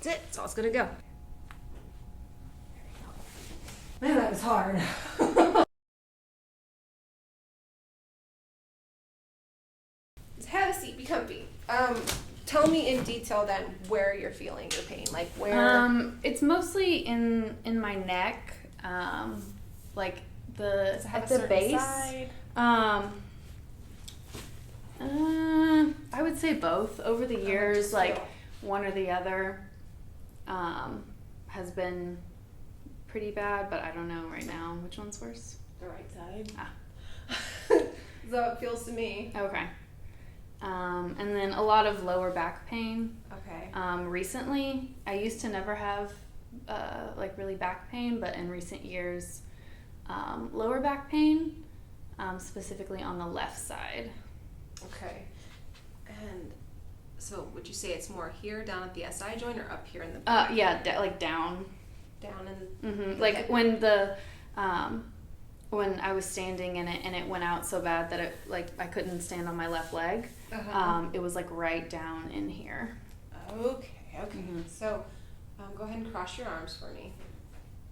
That's it. That's all it's gonna go. Man, that was hard. Have a seat, be comfy. Tell me in detail then where you're feeling your pain, like where. It's mostly in my neck, like at the base. Side? I would say both. Over the years, like one or the other, has been pretty bad, but I don't know right now which one's worse. The right side. So it feels to me. Okay. And then a lot of lower back pain. Okay. Recently, I used to never have like really back pain, but in recent years, lower back pain, specifically on the left side. Okay. And so would you say it's more here down at the SI joint or up here in the back? Yeah, like down. Down in like when I was standing in it and it went out so bad that I couldn't stand on my left leg. It was like right down in here. Okay. So go ahead and cross your arms for me.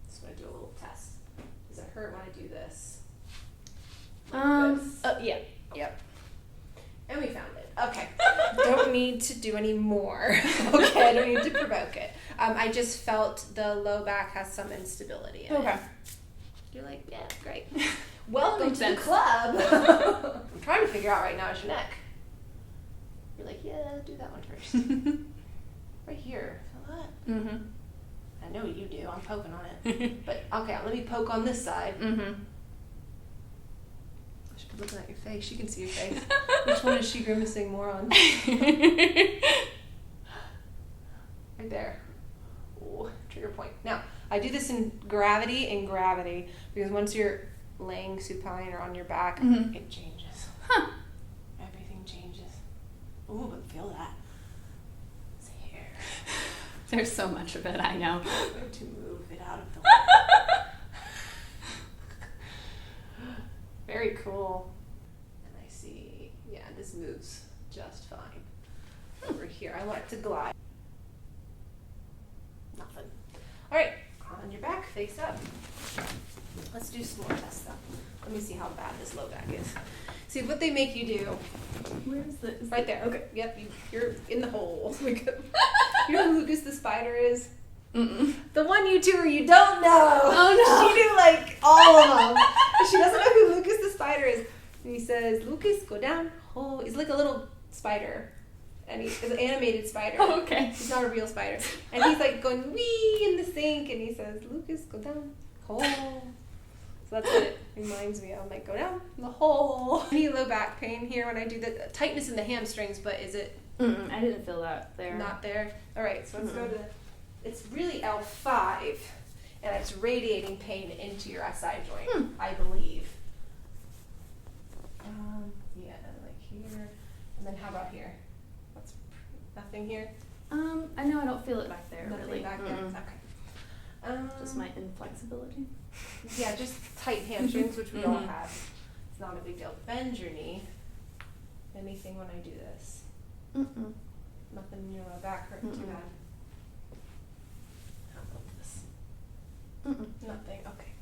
Just going to do a little test. Does it hurt when I do this? This? Yeah. Yep. And we found it. Okay. Don't need to do any more. Okay, I don't need to provoke it. I just felt the low back has some instability in it. You're like, yeah, great. Welcome to the club. I'm trying to figure out right now is your neck. You're like, yeah, do that one first. Right here. Feel that? Mm-hmm. I know you do. I'm poking on it. But okay, let me poke on this side. Mm-hmm. I should be looking at your face. She can see your face. Which one is she grimacing more on? Right there. Ooh, trigger point. Now, I do this in gravity because once you're laying supine or on your back, it changes. Huh. Everything changes. Ooh, but feel that. It's here. There's so much of it, I know. I'm going to move it out of the way. Very cool. And I see, yeah, this moves just fine. Over here, I want it to glide. Nothing. All right, on your back, face up. Let's do some more tests though. Let me see how bad this low back is. See what they make you do. Where is this? Right there. Okay. Yep. You're in the hole. You know who Lucas the spider is? Mm-mm. The one YouTuber you don't know. Oh no. She knew like all of them. She doesn't know who Lucas the spider is. And he says, "Lucas, go down." Oh, he's like a little spider. And he's an animated spider. Oh, okay. He's not a real spider. And he's like going wee in the sink, and he says, "Lucas, go down hole." So that's what it reminds me of. I'm like, go down the hole. Any low back pain here when I do the tightness in the hamstrings, but is it? I didn't feel that there. Not there. All right, so let's go to. It's really L5, and it's radiating pain into your SI joint, I believe. Yeah, like here, and then how about here? Nothing here? I know I don't feel it back there. Nothing really. back there? Okay. Just my inflexibility. Yeah, just tight hamstrings, which we all have. It's not a big deal. Bend your knee. Anything when I do this? Nothing in your low back hurting too bad. How about this? Nothing. Okay.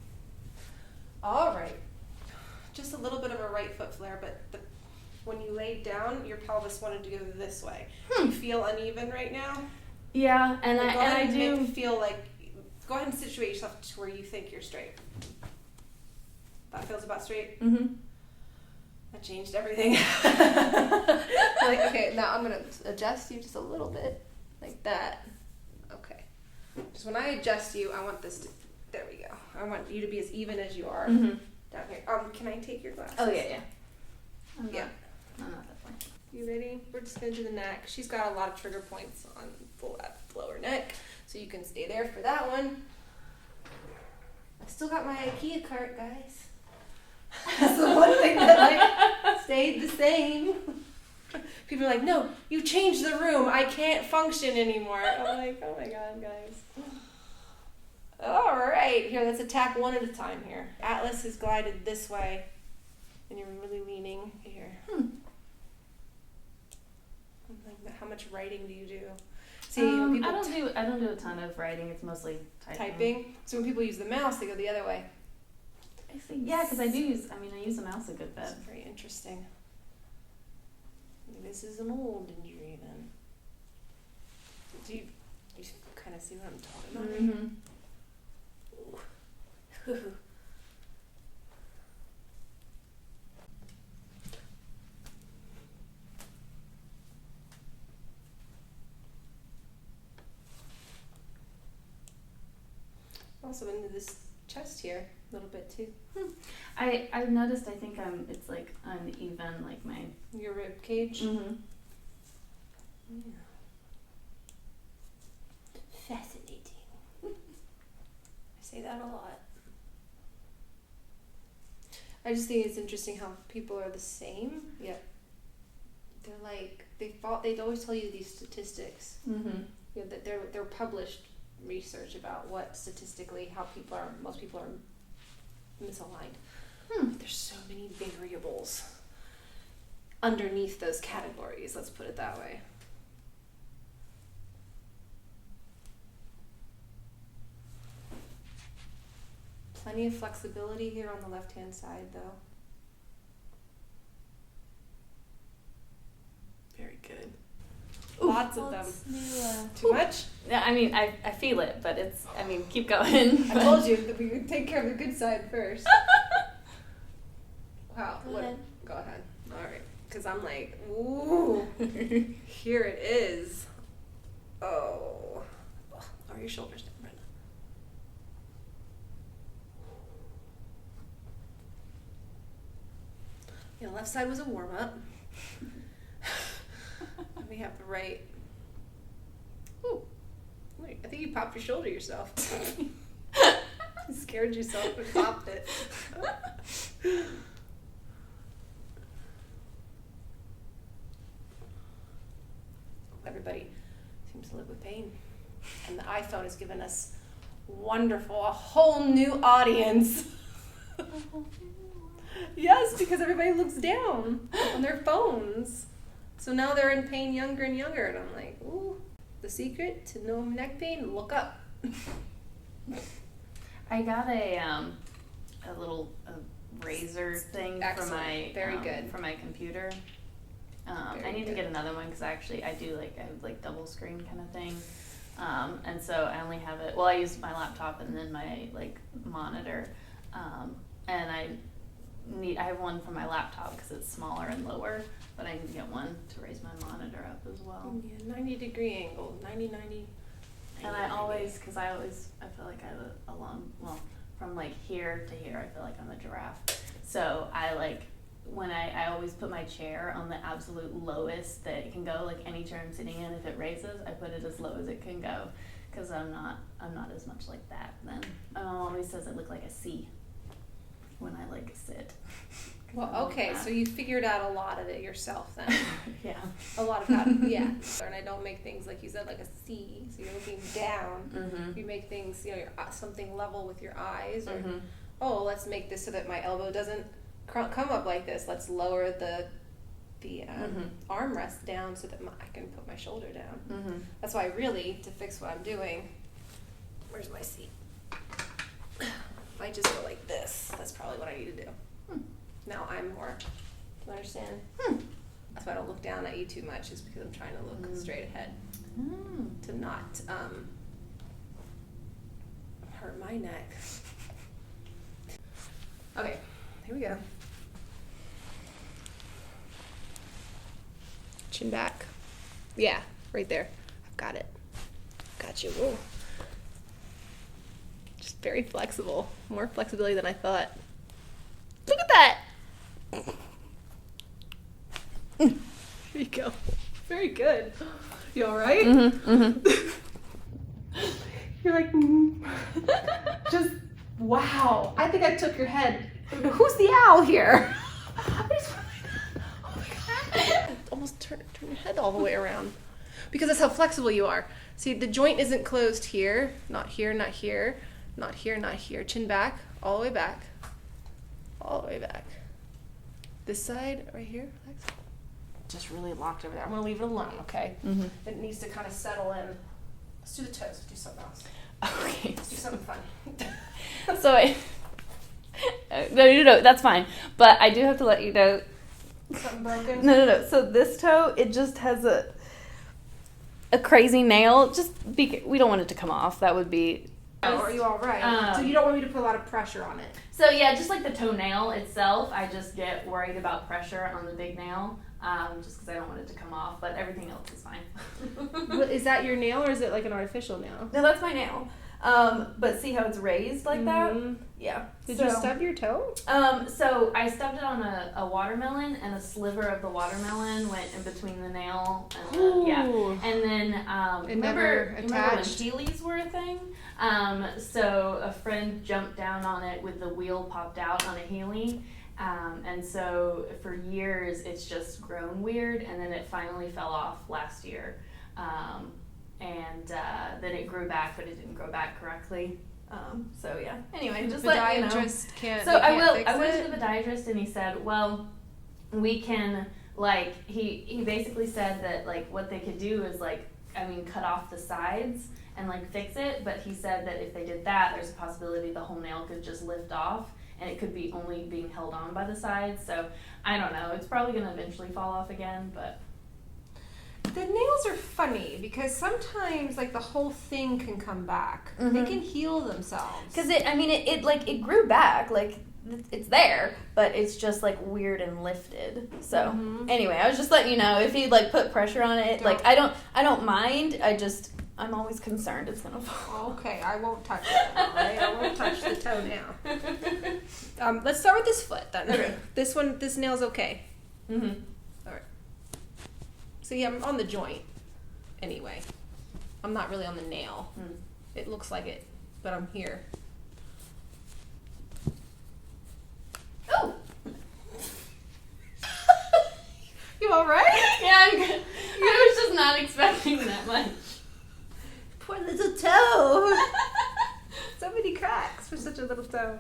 All right. Just a little bit of a right foot flare, but when you laid down, your pelvis wanted to go this way. Do you feel uneven right now? Yeah, and I do feel like. Go ahead and situate yourself to where you think you're straight. That feels about straight? That changed everything. Like, okay, now I'm going to adjust you just a little bit. Like that. Okay. Just when I adjust you, I want this to... There we go. I want you to be as even as you are down here. Can I take your glasses? Oh, yeah. I'm not that far. You ready? We're just going to do the neck. She's got a lot of trigger points on the left lower neck, so you can stay there for that one. I still got my IKEA cart, guys. That's the one thing that stayed the same. People are like, no, you changed the room. I can't function anymore. I'm like, oh my God, guys. All right, here, let's attack one at a time here. Atlas is glided this way, and you're really leaning here. Like, how much writing do you do? See, when people I don't do a ton of writing. It's mostly typing. So when people use the mouse, they go the other way. I think, yeah, because I use the mouse a good bit. That's very interesting. This is an old injury then. Do you kind of see what I'm talking about? Mm-hmm. Also into this chest here a little bit too. I've noticed. I think it's like uneven, like your rib cage. Mm-hmm. Yeah. Fascinating. I say that a lot. I just think it's interesting how people are the same, yet they're like they always tell you these statistics. Mm-hmm. You know, that they're published research about what statistically how most people are misaligned. There's so many variables underneath those categories, let's put it that way. Plenty of flexibility here on the left-hand side, though. Very good. Lots of them. Too much? Yeah, I mean, I feel it, but keep going. I told you that we would take care of the good side first. Wow. Go ahead. Go ahead. All right. Because I'm like, ooh, here it is. Oh. Lower your shoulders down, Brenda. Yeah, the left side was a warm-up. We have the right. Ooh. Wait, I think you popped your shoulder yourself. You scared yourself and popped it. Everybody seems to live with pain. And the iPhone has given us a whole new audience. Yes, because everybody looks down on their phones. So now they're in pain younger and younger. And I'm like, ooh, the secret to no neck pain, look up. I got a little razor thing Excellent. for my Very good. for my computer. I need to get another one because I have double screen kind of thing, and so I only have it. Well, I use my laptop and then my monitor, and I have one for my laptop because it's smaller and lower, but I need to get one to raise my monitor up as well. Yeah, 90-degree angle, 90. And I feel like I have a long, from here to here, I feel like I'm a giraffe. So when I always put my chair on the absolute lowest that it can go, any chair I'm sitting in, if it raises, I put it as low as it can go, because I'm not as much like that then. My mom always says I look like a C when I sit. Well, okay, so you figured out a lot of it yourself then. Yeah. A lot of how, yeah. And I don't make things, like you said, like a C, so you're looking down. Mm-hmm. You make things, you're something level with your eyes, or, mm-hmm. Let's make this so that my elbow doesn't come up like this. Let's lower the armrest down so that I can put my shoulder down. Mm-hmm. That's why really, to fix what I'm doing, where's my seat? If I just go like this, that's probably what I need to do. Now I'm more, do you understand? That's why I don't look down at you too much, is because I'm trying to look straight ahead to not hurt my neck. Okay, here we go. Chin back. Yeah, right there. I've got it. Got you. Whoa. Just very flexible. More flexibility than I thought. Look at that! There you go. Very good. You alright? You're like, just, wow. I think I took your head. Who's the owl here? I just went like that. Oh my God. Almost turn your head all the way around. Because that's how flexible you are. See, the joint isn't closed here. Not here, not here. Not here, not here. Chin back, all the way back. All the way back. This side, right here, relax. just really locked over there. I'm gonna leave it alone, okay? Mm-hmm. It needs to kind of settle in. Let's do the toes. Let's do something else. Okay. Let's do something fun. So no, that's fine. But I do have to let you know. Something broken? No. So this toe, it just has a crazy nail. We don't want it to come off. That would be. Oh, are you all right? So you don't want me to put a lot of pressure on it? So yeah, just like the toenail itself, I just get worried about pressure on the big nail, just because I don't want it to come off. But everything else is fine. Is that your nail or is it like an artificial nail? No, that's my nail. But see how it's raised like that? Yeah. Did you stub your toe? So I stubbed it on a watermelon, and a sliver of the watermelon went in between the nail. And and then remember when Heelys were a thing? So a friend jumped down on it with the wheel popped out on a Heely. And so for years it's just grown weird, and then it finally fell off last year. And then it grew back, but it didn't grow back correctly. So yeah. Anyway, just let you know. Can't. So I went to the podiatrist, and he said, well, we can he basically said that what they could do is cut off the sides and fix it. But he said that if they did that, there's a possibility the whole nail could just lift off, and it could be only being held on by the sides. So I don't know. It's probably gonna eventually fall off again, but. The nails are funny because sometimes the whole thing can come back. Mm-hmm. They can heal themselves. Because it grew back, it's there, but it's just weird and lifted. So anyway, I was just letting you know, if you put pressure on it, I don't mind. I'm always concerned it's gonna fall. Okay, I won't touch it. All right? I won't touch the toe now. Let's start with this foot then. Okay. This nail's okay. Mm-hmm. See, I'm on the joint anyway. I'm not really on the nail. It looks like it, but I'm here. Oh! You alright? Yeah, I'm good. I was just not expecting that much. Poor little toe! So many cracks for such a little toe.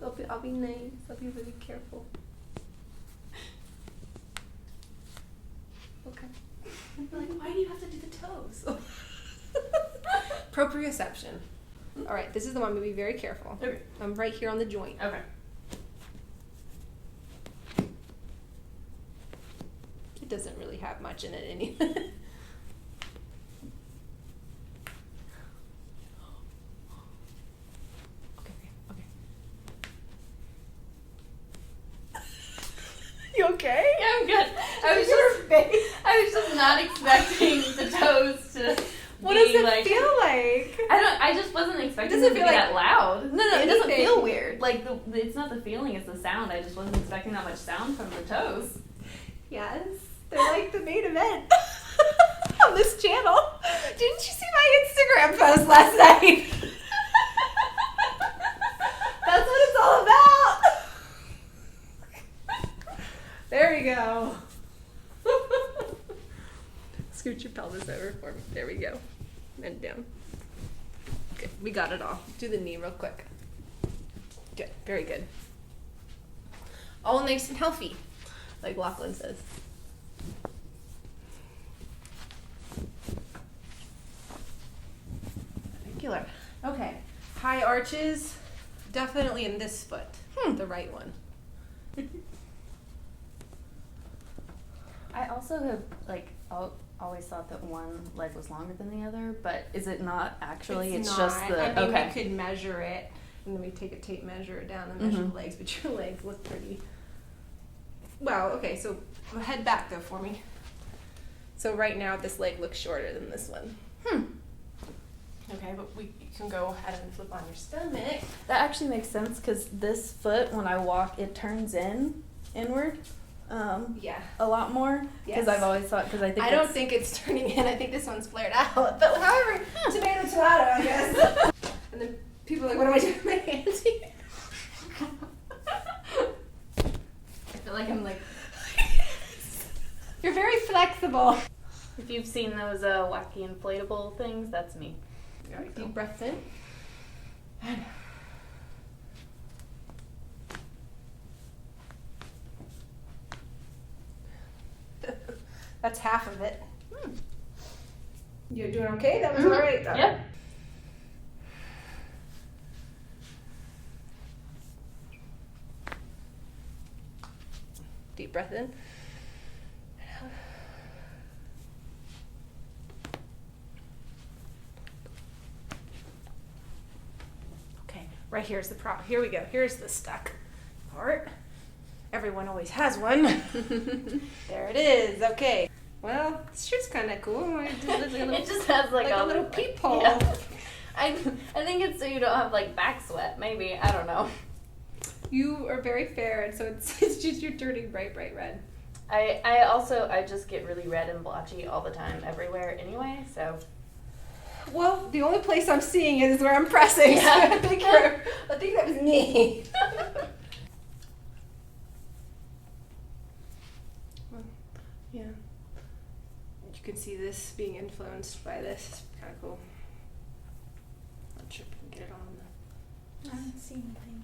I'll be nice. I'll be really careful. Okay. Why do you have to do the toes? Proprioception. All right, this is the one. I'm going to be very careful. Okay. I'm right here on the joint. Okay. It doesn't really have much in it anyway. You okay? Yeah, I'm good. I was just not expecting the toes to. What does it feel like? I just wasn't expecting it to be that loud. No, it doesn't feel weird. It's not the feeling, it's the sound. I just wasn't expecting that much sound from the toes. Yes, they're the main event on this channel. Didn't you see my Instagram post last night? That's what it's all about. There we go. Scoot your pelvis over for me. There we go. And down. Good. We got it all. Do the knee real quick. Good. Very good. All nice and healthy, like Lachlan says. Regular. Okay. High arches. Definitely in this foot. The right one. I also have always thought that one leg was longer than the other, but is it not actually? It's not. just the we could measure it, and then we take a tape measure it down and measure the legs, but your legs look pretty. Well, okay, so head back though for me. So right now this leg looks shorter than this one. Okay, but you can go ahead and flip on your stomach. That actually makes sense because this foot, when I walk, it turns inward. A lot more because I've always thought I don't think it's turning in. I think this one's flared out. But however, tomato, I guess. And then people are like, what am I doing with my hands here? I feel like I'm You're very flexible. If you've seen those wacky inflatable things, that's me. All right, deep breaths in. And That's half of it. You're doing okay? That was all right, though. Yep. Deep breath in. Okay, right here's the prop. Here we go. Here's the stuck part. Everyone always has one. There it is. Okay. Well, this shirt's kind of cool. It just has like a little peephole. Yeah. I think it's so you don't have like back sweat. Maybe, I don't know. You are very fair, and so it's just you're turning bright red. I just get really red and blotchy all the time, everywhere anyway. So. Well, the only place I'm seeing it is where I'm pressing. Yeah. So I think that was me. Yeah. You can see this being influenced by this. It's kind of cool. Not sure if you can get it on. I don't see anything.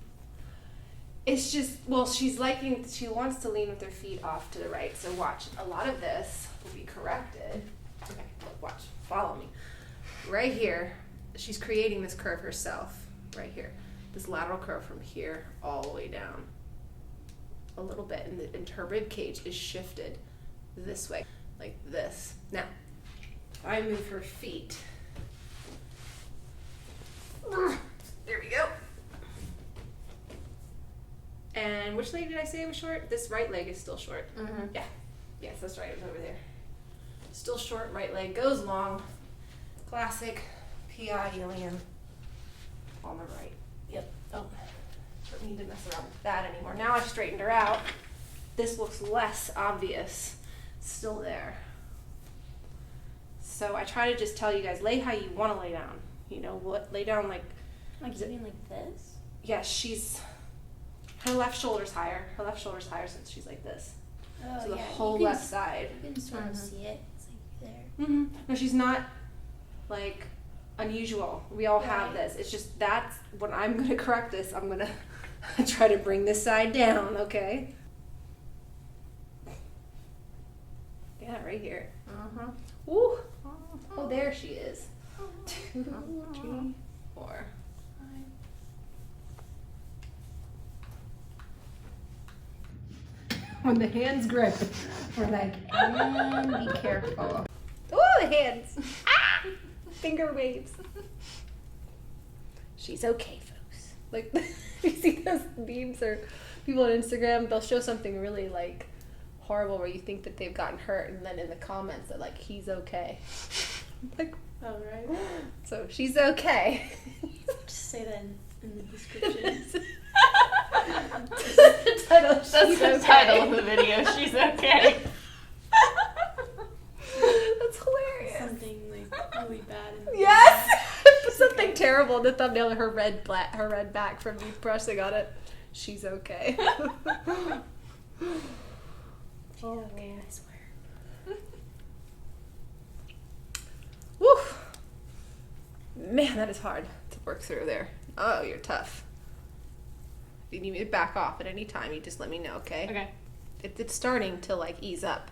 It's just, well, she wants to lean with her feet off to the right. So watch, a lot of this will be corrected. Okay, look, watch, follow me. Right here, she's creating this curve herself, right here. This lateral curve from here all the way down a little bit. And her rib cage is shifted this way, like this. Now, if I move her feet, there we go. And which leg did I say was short? This right leg is still short. Mm-hmm. Yeah. Yes, that's right. It was over there. Still short, right leg goes long. Classic PI ilium on the right. Yep. Oh, don't need to mess around with that anymore. Now I've straightened her out. This looks less obvious. Still there. So I try to just tell you guys, lay how you want to lay down. You know what? Lay down like. Like you mean like this? Yeah, her left shoulder's higher. Her left shoulder's higher since she's like this. Oh, So the yeah, whole left side. You can sort of see it. It's like there. Mm-hmm. No, she's not like unusual. We all have Right. this. It's just that's when I'm gonna correct this. I'm gonna try to bring this side down. Okay. Yeah, right here. Mm-hmm. Woo. Oh, there she is. 2, 3, 4. When the hands grip, we're like, and be careful. Oh, the hands. Ah! Finger waves. She's okay, folks. Like, you see those memes or people on Instagram, they'll show something really, like, horrible where you think that they've gotten hurt, and then in the comments they're like, he's okay. Like, Oh, right. so she's okay. Just say that in the description. Title, That's she's the okay. title of the video. She's okay. That's hilarious. Something like really bad. In the Yes. Put something terrible in the thumbnail of her red back from me pressing on it. She's okay. Okay, I swear. Woo. Man, that is hard to work through there. Oh, you're tough. If you need me to back off at any time, you just let me know, okay? Okay. It's starting to like ease up.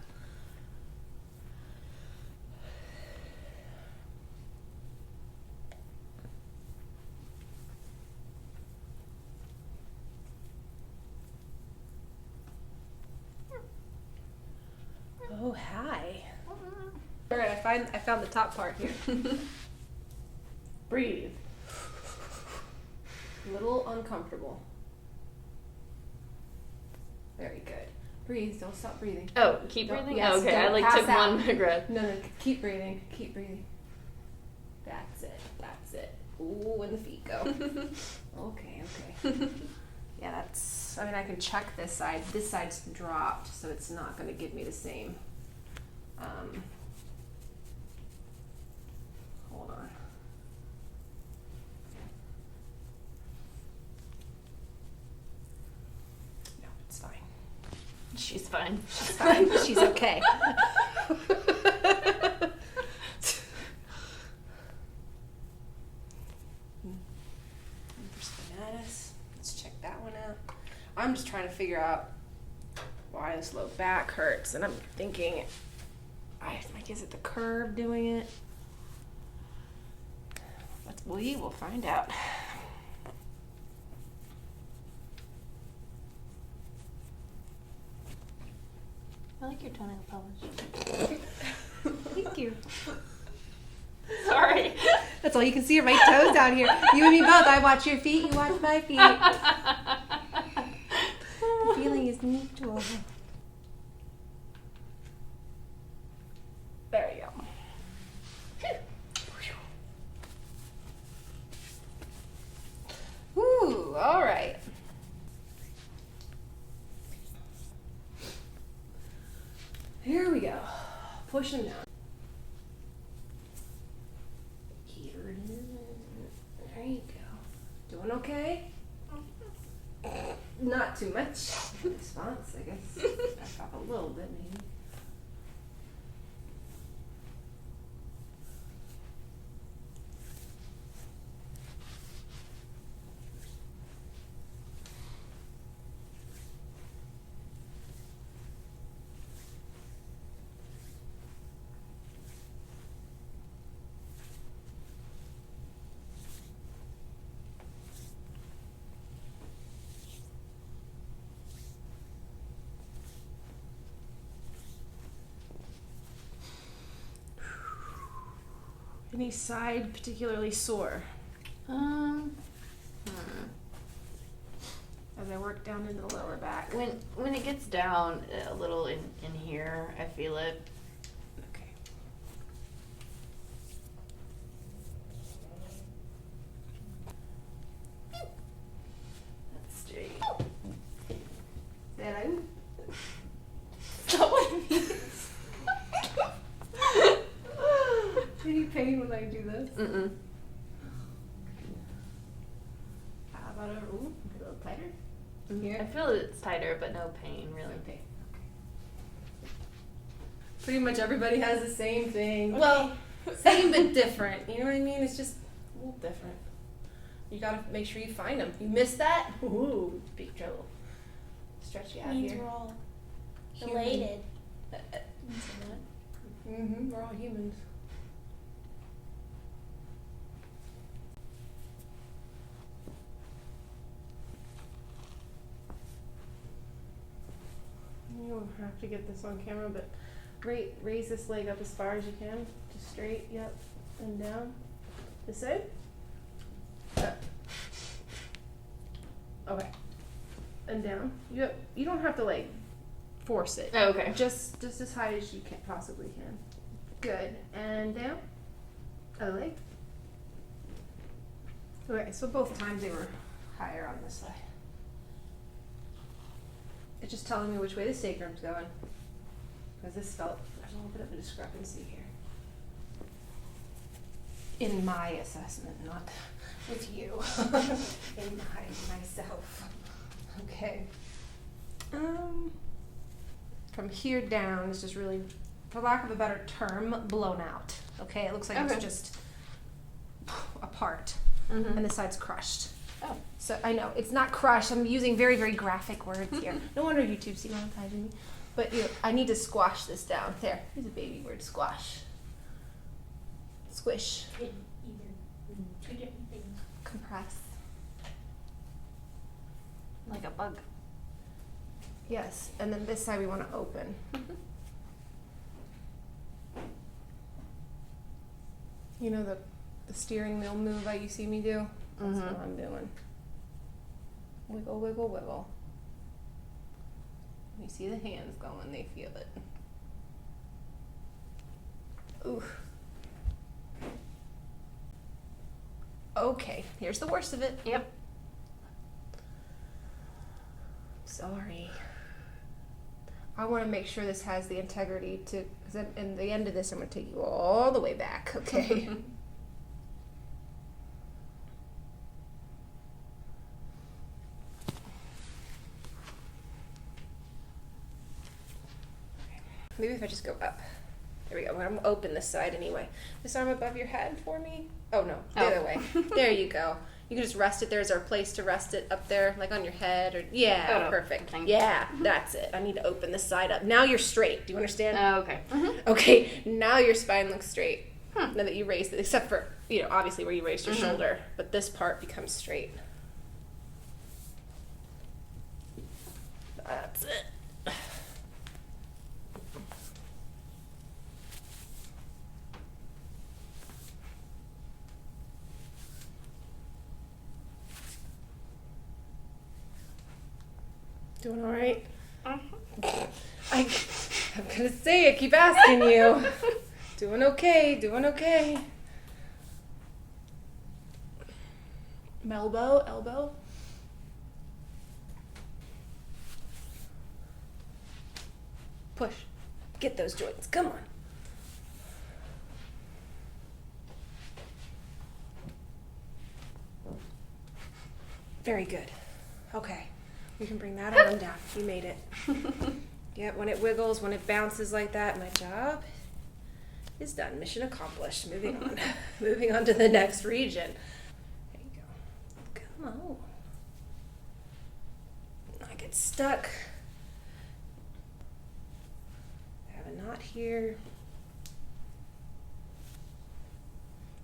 Oh, hi. All right, I found the top part here. Breathe. A little uncomfortable. Very good. Breathe. Don't stop breathing. Oh, keep Don't- breathing? yes, Oh, okay, I don't like pass took out. one big breath. No, keep breathing. Keep breathing. That's it. That's it. Ooh, and the feet go. Okay. Yeah, that's. I mean, I can check this side. This side's dropped, so it's not going to give me the same. Hold on. No, it's fine. She's fine. She's fine. She's okay. Let's check that one out. I'm just trying to figure out why this low back hurts, and I'm thinking Is it the curve doing it? We will find out. I like your toenail polish. Thank you. Sorry. That's all you can see are my toes down here. You and me both. I watch your feet, you watch my feet. The feeling is mutual. There you go. Woo, all right. Here we go. Push them down. Here it is. There you go. Doing okay? Not too much response, I guess. Back off a little bit, maybe. Any side particularly sore as I work down into the lower back? When it gets down a little in here, I feel it. Okay. That's straight. There I am. Any pain when I do this? Mm-mm. How about a little tighter? Here? I feel it's tighter, but no pain, really. Okay. Pretty much everybody has the same thing. Okay. Well, same but different. You know what I mean? It's just a little different. You gotta make sure you find them. You miss that? Ooh, big trouble. Stretch you out Means here. we're all Human. related. We're all humans. You don't have to get this on camera, but raise this leg up as far as you can. Just straight, yep, and down. This side. Okay. And down. You don't have to like force it. Oh, okay. Just as high as you can possibly can. Good. And down. Other leg. Okay, so both times they were higher on this side. It's just telling me which way the sacrum's going. Because this felt, there's a little bit of a discrepancy here. In my assessment, not with you. In myself. Okay. From here down is just really, for lack of a better term, blown out. Okay, it looks like Okay. it's just apart. Mm-hmm. And this side's crushed. Oh. So I know it's not crushed. I'm using very, very graphic words here. No wonder YouTube's demonetizing me. But I need to squash this down. There, here's a baby word: squash. Squish. Either two different things. Compress. Like a bug. Yes, and then this side we want to open. You know the steering wheel move you see me do? That's what I'm doing. Wiggle, wiggle, wiggle. You see the hands going, they feel it. Ooh. Okay, here's the worst of it. Yep. Sorry. I want to make sure this has the integrity to, because in the end of this, I'm going to take you all the way back, okay? Maybe if I just go up. There we go. I'm gonna open this side anyway. This arm above your head for me. Oh no, the other way. There you go. You can just rest it. There's our place to rest it up there, like on your head, or yeah, perfect. Thank Yeah, that's it. I need to open this side up. Now you're straight. Do you understand? Oh, okay. Okay, now your spine looks straight. Now that you raised it, except for, obviously where you raised your shoulder, but this part becomes straight. That's it. Doing all right? I'm gonna say it, keep asking you. Doing okay, doing okay. Elbow. Push. Get those joints, come on. Very good. Okay. You can bring that arm down. You made it. Yeah, when it wiggles, when it bounces like that, my job is done. Mission accomplished. Moving on. Moving on to the next region. There you go. Come on. I get stuck. I have a knot here.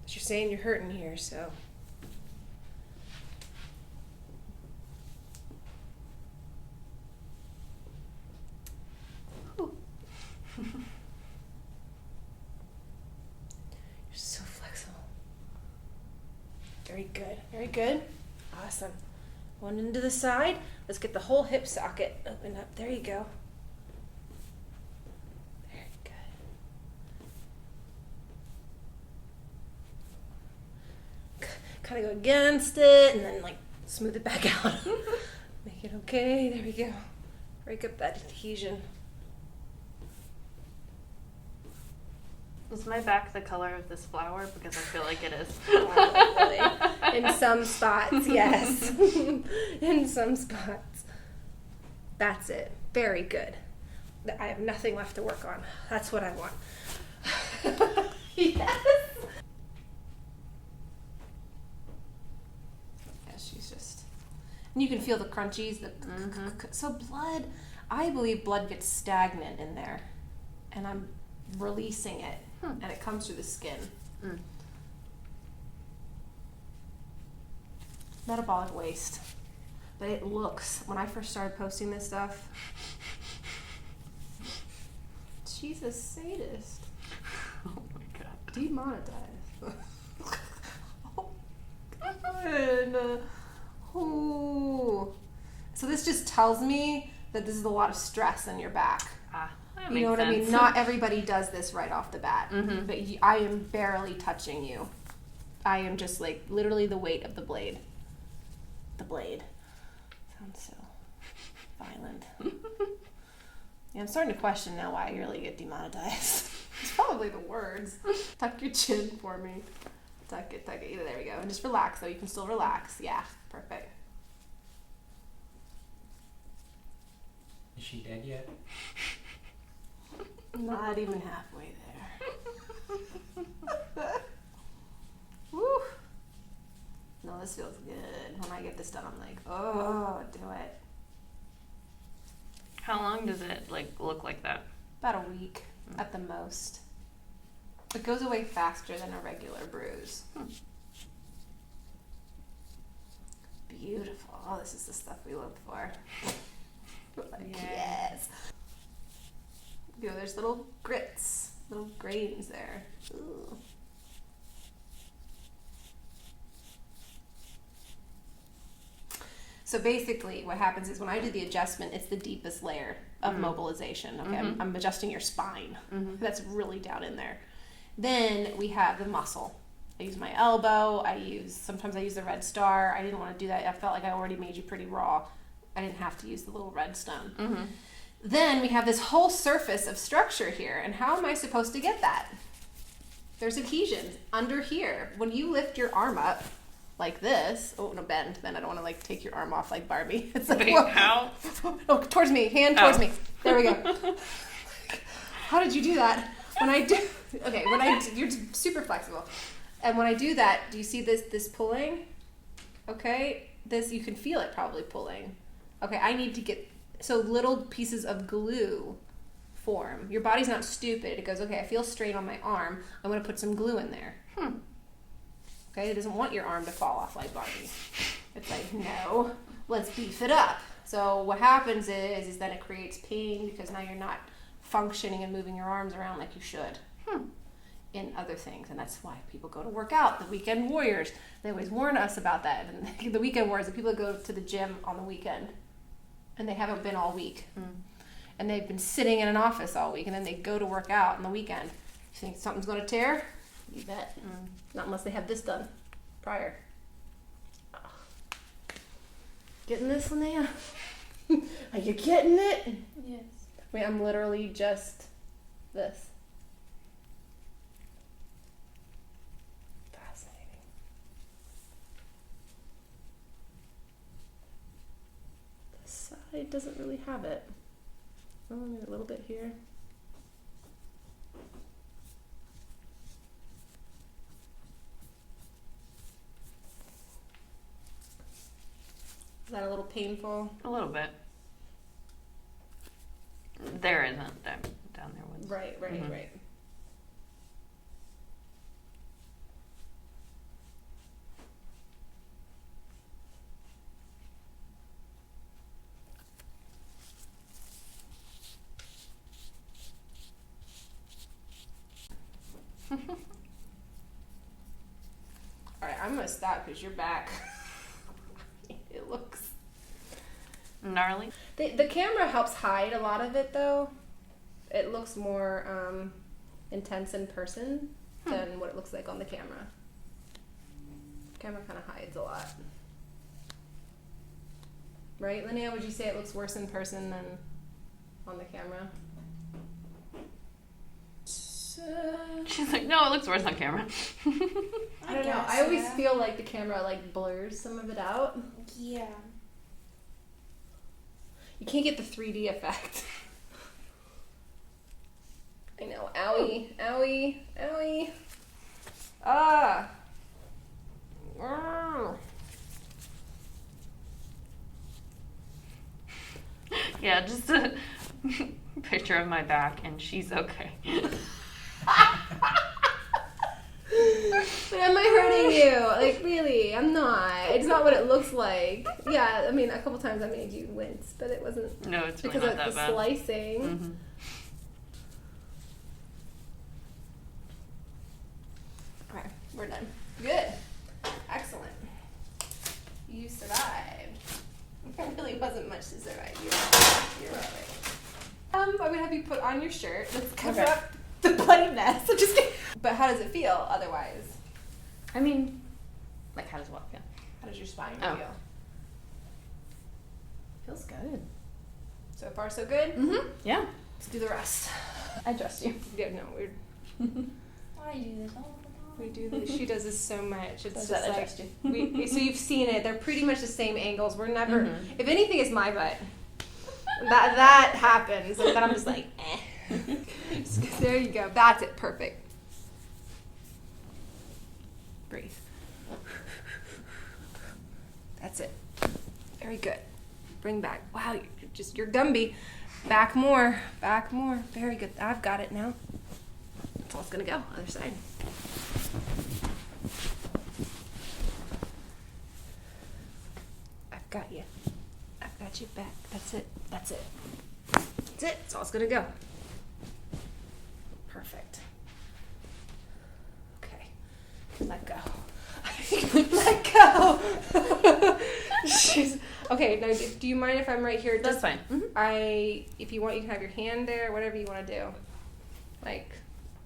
But you're saying you're hurting here, so. You're so flexible. Very good. Very good. Awesome. One into the side. Let's get the whole hip socket open up. There you go. Very good. Kind of go against it and then like smooth it back out. Make it okay. There we go. Break up that adhesion. Is my back the color of this flower? Because I feel like it is. Probably. In some spots, yes. In some spots. That's it. Very good. I have nothing left to work on. That's what I want. Yes. Yeah, she's just. And you can feel the crunchies. So I believe blood gets stagnant in there. And I'm releasing it. And it comes through the skin. Metabolic waste. But it looks, when I first started posting this stuff, she's a sadist. Oh my god. Demonetized. Oh, God. Oh. So this just tells me that this is a lot of stress in your back. You know what I mean? Not everybody does this right off the bat, but I am barely touching you. I am just like literally the weight of the blade. The blade. Sounds so violent. Yeah, I'm starting to question now why I really get demonetized. It's probably the words. Tuck your chin for me. Tuck it. There we go. And just relax though. You can still relax. Yeah, perfect. Is she dead yet? Not even halfway there. Woo. No, this feels good. When I get this done, I'm like, oh, do it. How long does it look like that? About a week at the most. It goes away faster than a regular bruise. Beautiful. Oh, this is the stuff we live for. Like, yes. There's little grits, little grains there. Ooh. So basically what happens is when I do the adjustment, it's the deepest layer of mobilization. Okay, I'm adjusting your spine. That's really down in there. Then we have the muscle. I use my elbow. Sometimes I use the red star. I didn't want to do that. I felt like I already made you pretty raw. I didn't have to use the little red stone. Then we have this whole surface of structure here. And how am I supposed to get that? There's adhesions under here. When you lift your arm up like this, oh no, bend. I don't want to take your arm off like Barbie. It's like, whoa. How? Oh, towards me, hand towards me. There we go. How did you do that? You're super flexible. And when I do that, do you see this pulling? Okay, this, you can feel it probably pulling. Okay, I need to get, so little pieces of glue form. Your body's not stupid. It goes, okay, I feel strain on my arm. I'm going to put some glue in there. Okay, it doesn't want your arm to fall off like Barbie. It's like, no, let's beef it up. So what happens is that it creates pain because now you're not functioning and moving your arms around like you should in other things. And that's why people go to work out. The weekend warriors, they always warn us about that. And the weekend warriors, the people that go to the gym on the weekend and they haven't been all week. And they've been sitting in an office all week and then they go to work out on the weekend. You think something's going to tear? You bet. Not unless they have this done prior. Getting this, Linnea? Are you getting it? Yes. Wait, I'm literally just this. Fascinating. This side doesn't really have it. Oh, maybe a little bit here. Is that a little painful? A little bit. There isn't. Down there was. Right. Mhm. Alright, I'm gonna stop because you're back. It looks... Gnarly. The camera helps hide a lot of it though. It looks more intense in person than what it looks like on the camera. Camera kind of hides a lot. Right, Linnea, would you say it looks worse in person than on the camera? She's like, no, it looks worse on camera. I don't know. I always feel like the camera like blurs some of it out. Yeah. You can't get the 3D effect. I know. Owie. Owie. Owie. Ah. Yeah, just a picture of my back and she's okay. But am I hurting you? Like, really? I'm not. It's not what it looks like. Yeah, I mean, a couple times I made you wince, but it wasn't No, it's really because not of that the bad. slicing. Mm-hmm. Okay, we're done. Good. Excellent. You survived. There really wasn't much to survive. You're all right. I'm gonna have you put on your shirt. Let's cover Okay. up the bloody mess. I'm just kidding. But how does it feel otherwise? I mean, like, how does what feel? How does your spine Oh. feel? Feels good. So far, so good? Mm-hmm. Yeah. Let's do the rest. I trust you. Yeah, no, I do this all the we do this. She does this so much. It's Says just that I like, trust you. so you've seen it. They're pretty much the same angles. We're never, Mhm. if anything, it's my butt. That happens. And then I'm just like, eh. There you go. That's it. Perfect. Breathe. That's it. Very good. Bring back. Wow, you're Gumby. Back more. Back more. Very good. I've got it now. That's all it's gonna go. Other side. I've got you. I've got you back. That's it. That's it. That's it. That's all it's gonna go. Perfect. Okay. Let go. Let go. Jeez. Okay, now do you mind if I'm right here? That's fine. Mm-hmm. If you want, you can have your hand there, whatever you want to do. Like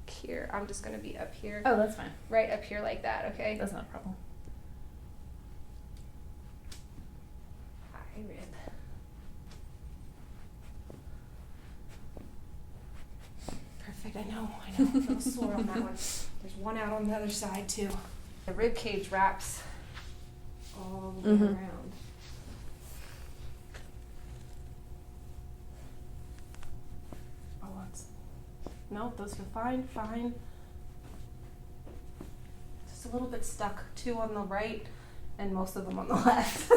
here. I'm just going to be up here. Oh, that's fine. Right up here like that, okay? That's not a problem. Hi, rib. Perfect, I know. I'm a little sore on that one. There's one out on the other side, too. The rib cage wraps all the way Mhm. around. Oh, no, those feel fine, fine. Just a little bit stuck, two on the right and most of them on the left.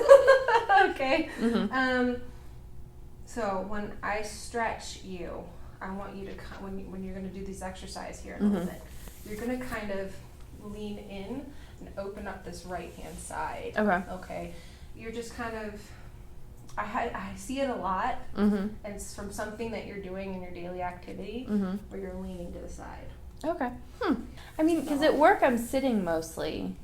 Okay. Mhm. So when I stretch you, I want you to when you're going to do this exercise here in a little bit, you're going to kind of lean in and open up this right hand side. Okay. Okay. You're just kind of. I see it a lot, Mm-hmm. and it's from something that you're doing in your daily activity Mm-hmm. where you're leaning to the side. Okay. I mean, because at work I'm sitting mostly.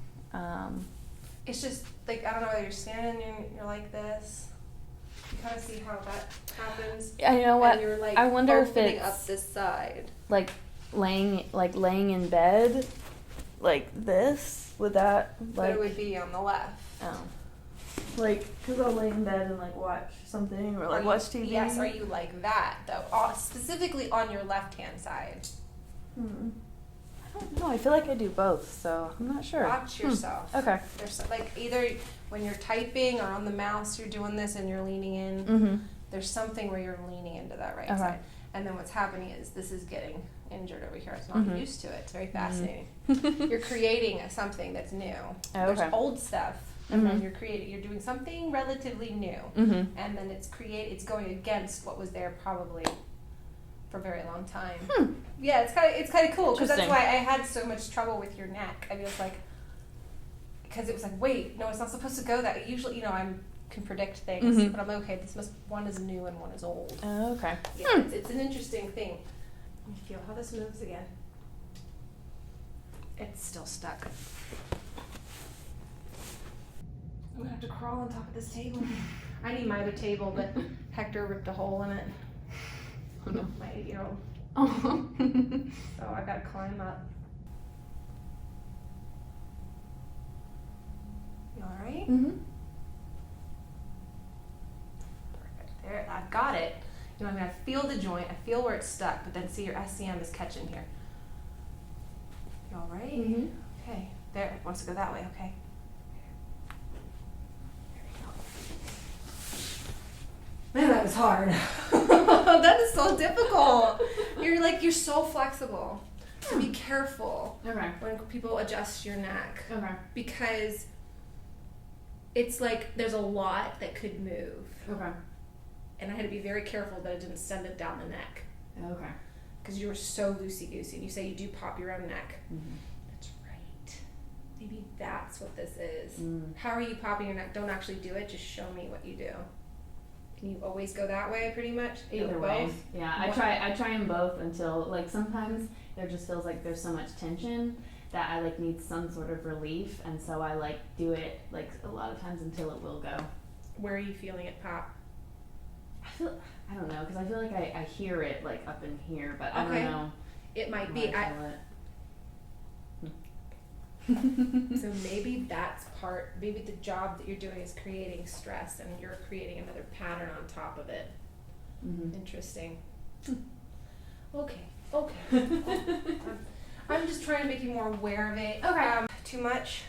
It's just like, I don't know whether you're standing and you're like this. You kind of see how that happens. I know what. And you're like I wonder if opening it's up this side. like laying in bed, like this. Would that But like? it would be on the left. Oh. Like, because I'll lay in bed and like watch something or like Are watch you- TV. Yes, are you like that though? Specifically on your left hand side. I don't know. I feel like I do both, so I'm not sure. Watch yourself. Okay. There's like either when you're typing or on the mouse you're doing this and you're leaning in. Mm-hmm. There's something where you're leaning into that right Okay. side. And then what's happening is this is getting injured over here. It's not Mhm. used to it. It's very fascinating. You're creating something that's new. Oh, There's okay. old stuff, and then Mhm. you're doing something relatively new, Mm-hmm. and then it's going against what was there probably for a very long time. Yeah, it's kind of cool because that's Interesting. why I had so much trouble with your neck. I was like, because it was like, wait, no, it's not supposed to go that. Usually, I can predict things, Mhm. but I'm like, okay. One is new and one is old. Oh, okay. Yeah, it's an interesting thing. Let me feel how this moves again. It's still stuck. I'm gonna have to crawl on top of this table. I need my other table, but Hector ripped a hole in it. Oh, no. My 8-year-old. Oh. So I gotta climb up. You alright? Mm-hmm. Perfect. There, I've got it. I mean, I feel the joint, I feel where it's stuck, but then see your SCM is catching here. You alright? Mm-hmm. Okay, there, it wants to go that way, okay. There we go. Man, that was hard. That is so difficult. You're so flexible. So be careful Okay. when people adjust your neck Okay. because it's like there's a lot that could move. Okay. And I had to be very careful that I didn't send it down the neck Okay. because you were so loosey-goosey. And you say you do pop your own neck. Mm-hmm. That's right. Maybe that's what this is. Mm. How are you popping your neck? Don't actually do it. Just show me what you do. Can you always go that way pretty much? Either Go way. both? Yeah, I try them both until like sometimes there just feels like there's so much tension that I like need some sort of relief, and so I like do it like a lot of times until it will go. Where are you feeling it pop? I don't know, because I feel like I hear it like up in here, but I Okay. don't know. It might where be. I feel it. So maybe that's maybe the job that you're doing is creating stress and you're creating another pattern on top of it. Mm-hmm. Interesting. Okay. I'm just trying to make you more aware of it. Okay. Too much.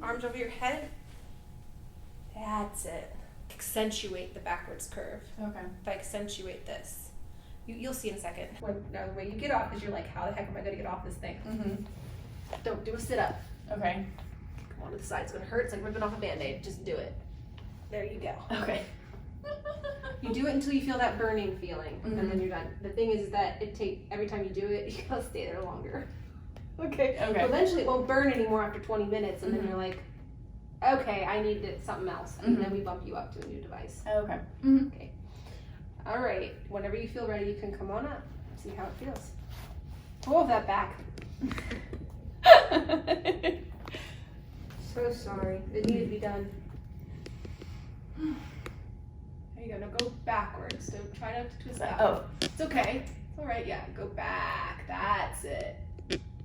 Arms over your head. That's it. Accentuate the backwards curve. Okay. If I accentuate this, you'll see in a second. Now the way you get off is you're like, how the heck am I going to get off this thing? Mm-hmm. Don't do a sit-up. Okay. Come on to the side. It's going to hurt. It's like ripping off a Band-Aid. Just do it. There you go. Okay. You do it until you feel that burning feeling, Mhm. and then you're done. The thing is that every time you do it, you gotta stay there longer. Okay. Okay. Eventually, it won't burn anymore after 20 minutes, and Mhm. then you're like, okay, I need something else, and Mhm. then we bump you up to a new device. Okay. Mm-hmm. Okay. All right. Whenever you feel ready, you can come on up. See how it feels. Pull that back. So sorry. It needed to be done. There you go. Now go backwards. So try not to twist that. Oh. It's okay. It's all right. Yeah. Go back. That's it.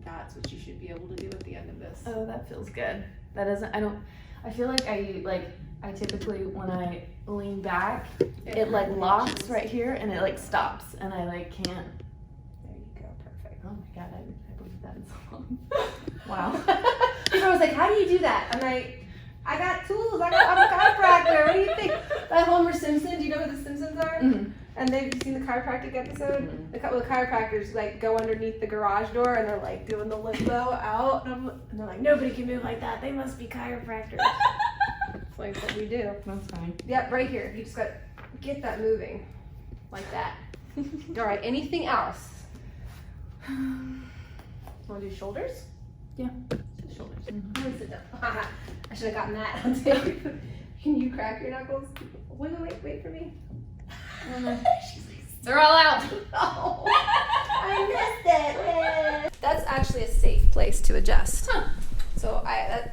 That's what you should be able to do at the end of this. Oh, that feels good. That doesn't. I feel like I typically when I lean back, it like locks right here and it like stops and I like can't. There you go. Perfect. Oh my god, I believe that in so long. Wow. I was like, how do you do that? I'm like, I got tools. I'm a chiropractor. What do you think? That Homer Simpson. Do you know who the Simpsons are? Mm-hmm. And they've seen the chiropractic episode. Mhm. The couple of chiropractors like go underneath the garage door and they're like doing the limbo out, and they're like, nobody can move like that. They must be chiropractors. It's like what we do. That's fine. Yep, right here. You just got to get that moving. Like that. All right, anything else? Want to do shoulders? Yeah. Shoulders. Mhm. I'm gonna sit down. I should have gotten that on tape. Can you crack your knuckles? Wait for me. They're all out. Oh, I missed it. That's actually a safe place to adjust. Huh. So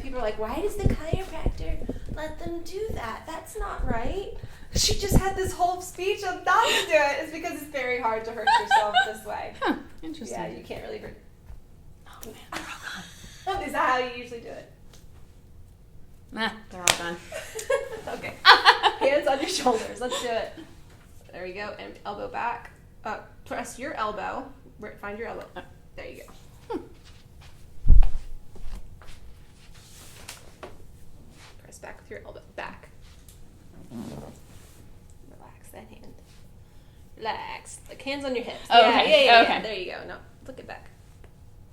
people are like, why does the chiropractor let them do that? That's not right. She just had this whole speech of not to do it. It's because it's very hard to hurt yourself this way. Huh. Interesting. Yeah, you can't really hurt. Oh man. Is that how you usually do it? Nah, they're all done. Okay. Hands on your shoulders. Let's do it. There you go. And elbow back. Press your elbow. Find your elbow. There you go. Press back with your elbow. Back. Relax that hand. Relax. Like hands on your hips. Oh, yeah, okay. yeah. Okay. There you go. No, look it back.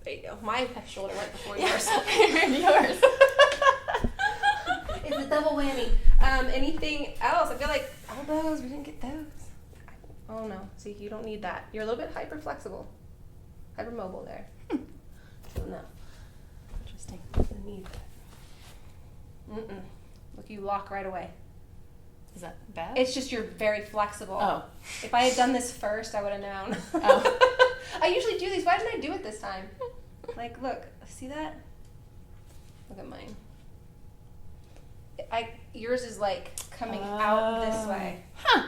There you go. My shoulder went before yours. Yours. It's a double whammy. Anything else? I feel like elbows, we didn't get those. Oh no, see, you don't need that. You're a little bit hyper flexible. Hypermobile there. So no, Interesting. you don't need that. Mm-mm. Look, you lock right away. Is that bad? It's just you're very flexible. Oh. If I had done this first, I would have known. Oh. I usually do these. Why didn't I do it this time? Like, look, see that? Look at mine. Yours is like coming out this way. Huh.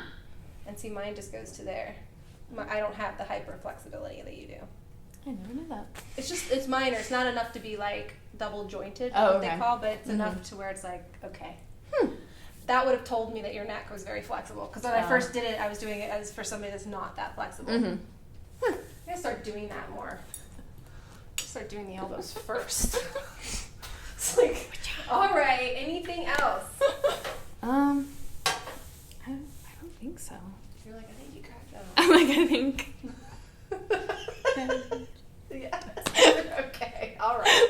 And see, mine just goes to there. I don't have the hyper flexibility that you do. I never knew that. It's minor. It's not enough to be like double jointed, Oh, what okay. they call, but it's Mhm. enough to where it's like, okay. That would have told me that your neck was very flexible. Because when I Oh. first did it, I was doing it as for somebody that's not that flexible. Mm-hmm. I'm gonna start doing that more. Start doing the elbows first. It's like, all right, anything else? I don't think so. You're like, I think you cracked that. I'm like, I think. Yeah. Okay, all right.